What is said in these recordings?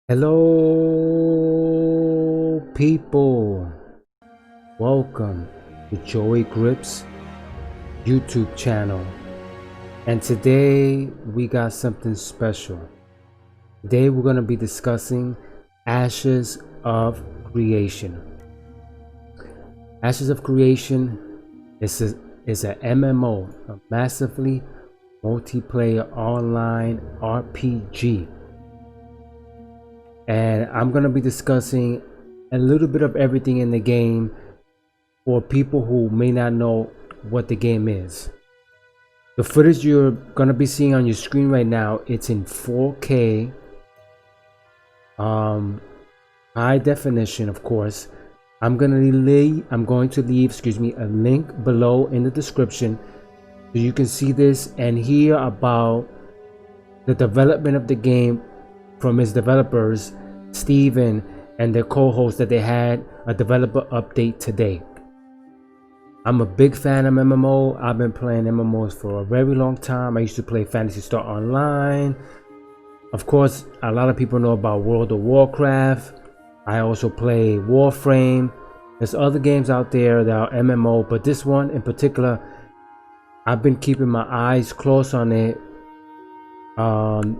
Hello people, welcome to JoeyGripps YouTube channel, and today we got something special. Today we're going to be discussing Ashes of Creation. Ashes of Creation is a MMO, a massively multiplayer online RPG. And I'm going to be discussing a little bit of everything in the game for people who may not know what the game is. The footage you're going to be seeing on your screen right now, it's in 4K, high definition, of course. I'm going to leave a link below in the description so you can see this and hear about the development of the game from its developers, Steven, and their co-host that they had a developer update today. I'm a big fan of MMO. I've been playing MMOs for a very long time. I used to play Phantasy Star Online. Of course, a lot of people know about World of Warcraft. I also play Warframe. There's other games out there that are MMO, but this one in particular, I've been keeping my eyes close on it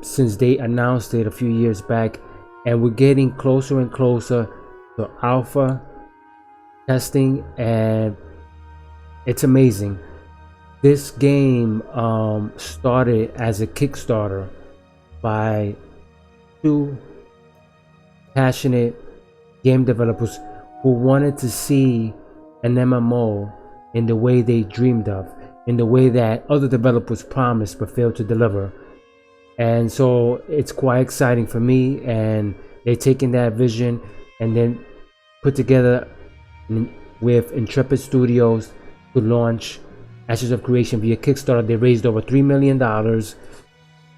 since they announced it a few years back, and we're getting closer and closer to alpha testing, and it's amazing. This game started as a Kickstarter by two passionate game developers who wanted to see an MMO in the way they dreamed of, in the way that other developers promised but failed to deliver. And so it's quite exciting for me, and they're taking that vision and then put together with Intrepid Studios to launch Ashes of Creation via Kickstarter. They raised over $3 million,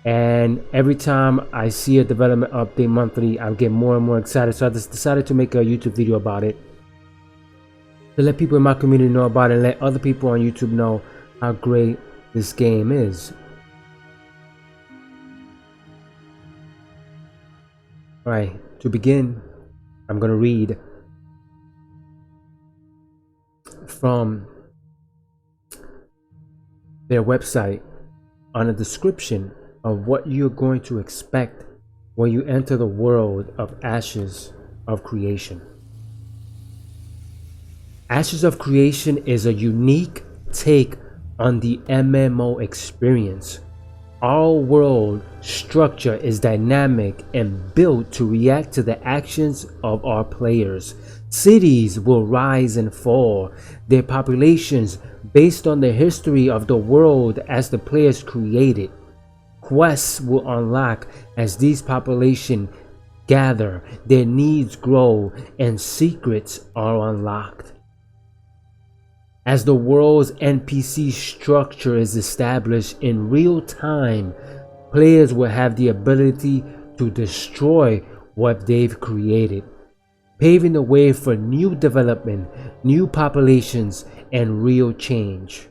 and every time I see a development update monthly, I get more and more excited. So I just decided to make a YouTube video about it to let people in my community know about it and let other people on YouTube know how great this game is. Alright, to begin, I'm going to read from their website on a description of what you're going to expect when you enter the world of Ashes of Creation. Ashes of Creation is a unique take on the MMO experience. Our world structure is dynamic and built to react to the actions of our players. Cities will rise and fall, their populations based on the history of the world as the players create it. Quests will unlock as these populations gather, their needs grow, and secrets are unlocked. As the world's NPC structure is established in real time, players will have the ability to destroy what they've created, paving the way for new development, new populations, and real change.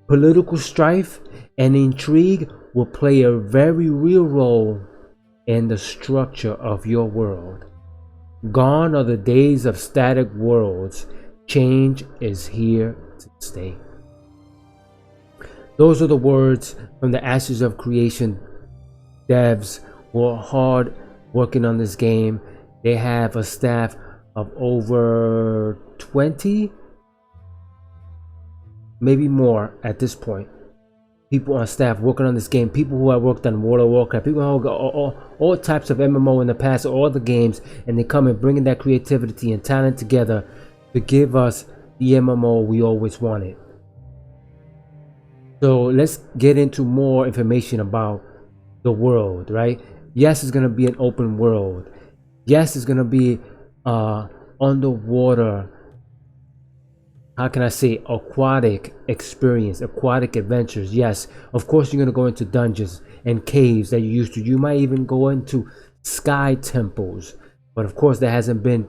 Political strife and intrigue will play a very real role in the structure of your world. Gone are the days of static worlds. Change is here to stay. Those are the words from the Ashes of Creation devs who are hard working on this game. They have a staff of over 20, maybe more at this point. People on staff working on this game, people who have worked on World of Warcraft, people who have all types of MMO in the past, all the games, and they come and bringing that creativity and talent together to give us the MMO we always wanted. So let's get into more information about the world, right? Yes, it's gonna be an open world. Yes, it's gonna be underwater, how can I say, aquatic experience, aquatic adventures. Yes, of course you're gonna go into dungeons and caves that you used to. You might even go into sky temples, but of course that hasn't been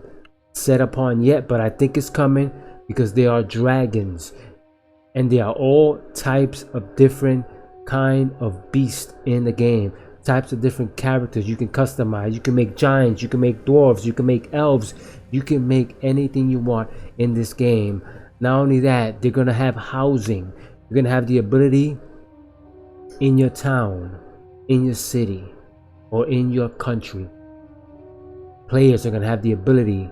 set upon yet, but I think it's coming, because there are dragons and there are all types of different kind of beasts in the game. types of different characters you can customize. You can make giants, you can make dwarves, you can make elves, you can make anything you want in this game. Not only that, they're gonna have housing. You're gonna have the ability in your town, in your city, or in your country. Players are gonna have the ability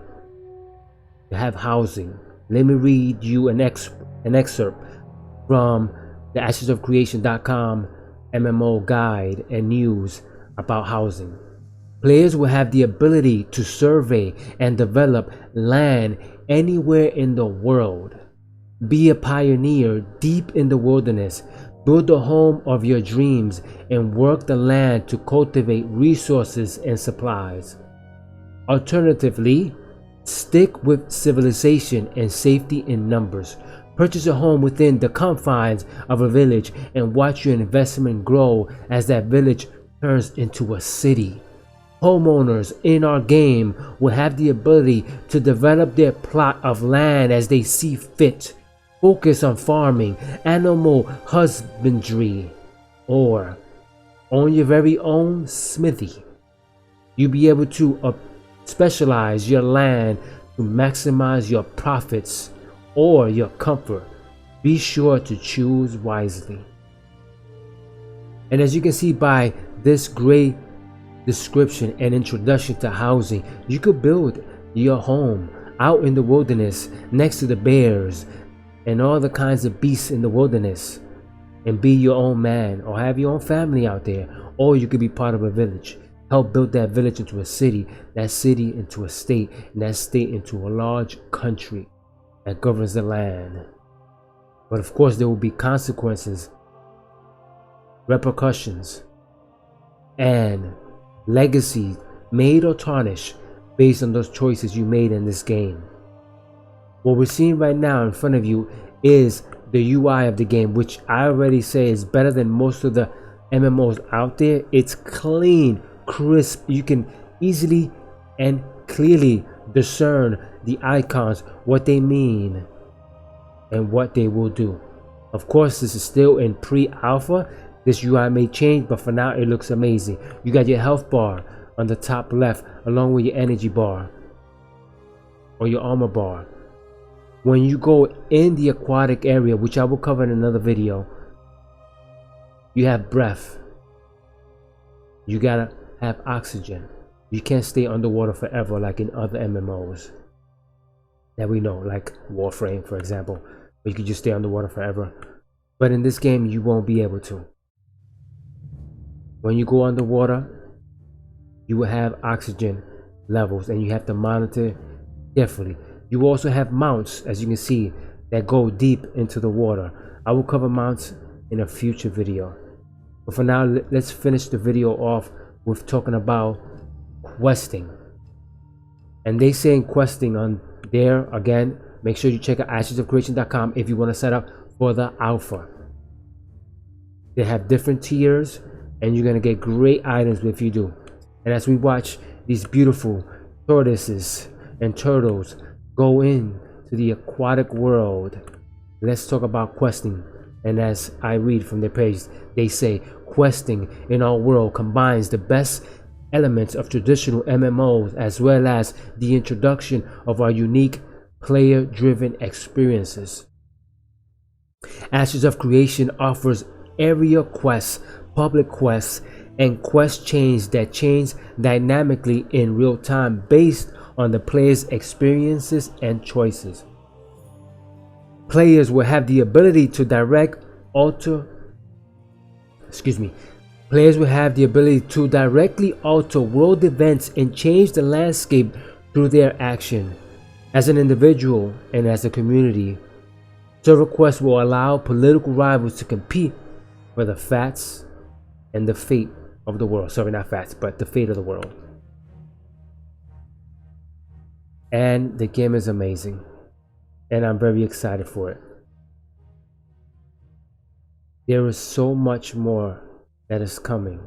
to have housing. Let me read you an excerpt from the ashesofcreation.com MMO guide and news about housing. Players will have the ability to survey and develop land anywhere in the world. Be a pioneer deep in the wilderness. Build the home of your dreams and work the land to cultivate resources and supplies. Alternatively, stick with civilization and safety in numbers. Purchase a home within the confines of a village and watch your investment grow as that village turns into a city. Homeowners in our game will have the ability to develop their plot of land as they see fit. Focus on farming, animal husbandry, or own your very own smithy. You'll be able to specialize your land to maximize your profits or your comfort. Be sure to choose wisely. And as you can see by this great description and introduction to housing, you could build your home out in the wilderness next to the bears and all the kinds of beasts in the wilderness, and be your own man or have your own family out there. Or you could be part of a village. Help build that village into a city, that city into a state, and that state into a large country that governs the land. But of course there will be consequences, repercussions, and legacy made or tarnished based on those choices you made in this game. What we're seeing right now in front of you is the UI of the game, which I already say is better than most of the MMOs out there. It's clean, crisp. You can easily and clearly discern the icons, what they mean and what they will do. Of course, this is still in pre-alpha. This UI may change, but for now it looks amazing. You got your health bar on the top left along with your energy bar or your armor bar. When you go in the aquatic area, which I will cover in another video, you have breath. You gotta have oxygen. You can't stay underwater forever like in other MMOs that we know, like Warframe for example, where you could just stay underwater forever. But in this game you won't be able to. When you go underwater, you will have oxygen levels and you have to monitor carefully. You also have mounts, as you can see, that go deep into the water. I will cover mounts in a future video. But for now, let's finish the video off with talking about questing. And they say in questing on there, again, make sure you check out ashesofcreation.com if you want to set up for the alpha. They have different tiers and you're going to get great items if you do. And as we watch these beautiful tortoises and turtles go in to the aquatic world, let's talk about questing. And as I read from their page, they say questing in our world combines the best elements of traditional MMOs as well as the introduction of our unique player-driven experiences. Ashes of Creation offers area quests, public quests, and quest chains that change dynamically in real time based on the player's experiences and choices. Players will have the ability to Players will have the ability to directly alter world events and change the landscape through their action. As an individual and as a community, server quests will allow political rivals to compete for the fats and the fate of the world. Sorry, not fats, but the fate of the world. And the game is amazing, and I'm very excited for it. There is so much more that is coming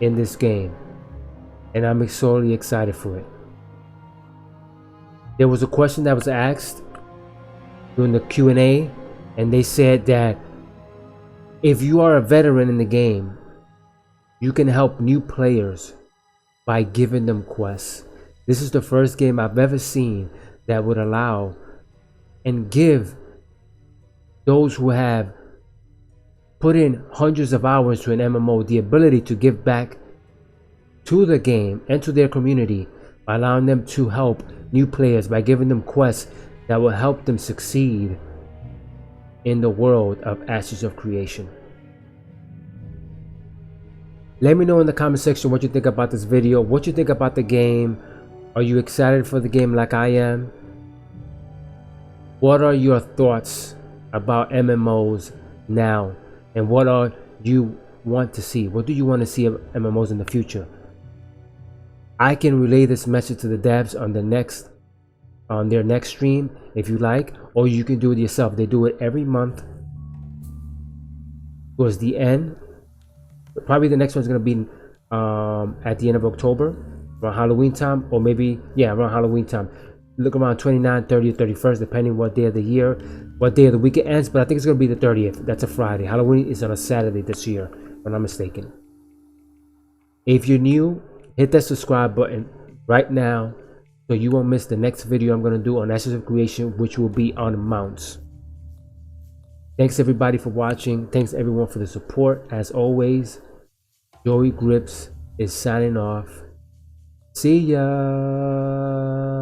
in this game, and I'm solely excited for it. There was a question that was asked during the Q&A, and they said that If you are a veteran in the game, you can help new players by giving them quests. This is the first game I've ever seen that would allow and give those who have put in hundreds of hours to an MMO the ability to give back to the game and to their community by allowing them to help new players by giving them quests that will help them succeed in the world of Ashes of Creation. Let me know in the comment section what you think about this video, what you think about the game. Are you excited for the game like I am? What are your thoughts about MMOs now? And what are you want to see? What do you want to see of MMOs in the future? I can relay this message to the devs on their next stream if you like, or you can do it yourself. They do it every month towards the end. Probably the next one's gonna be at the end of October, around Halloween time, or maybe around Halloween time. Look around 29, 30, 31st, depending what day of the year, what day of the week it ends. But I think it's gonna be the 30th. That's a Friday. Halloween is on a Saturday this year, if I'm not mistaken. If you're new, hit that subscribe button right now so you won't miss the next video I'm gonna do on Ashes of Creation, which will be on mounts. Thanks everybody for watching. Thanks everyone for the support. As always, JoeyGripps is signing off. See ya.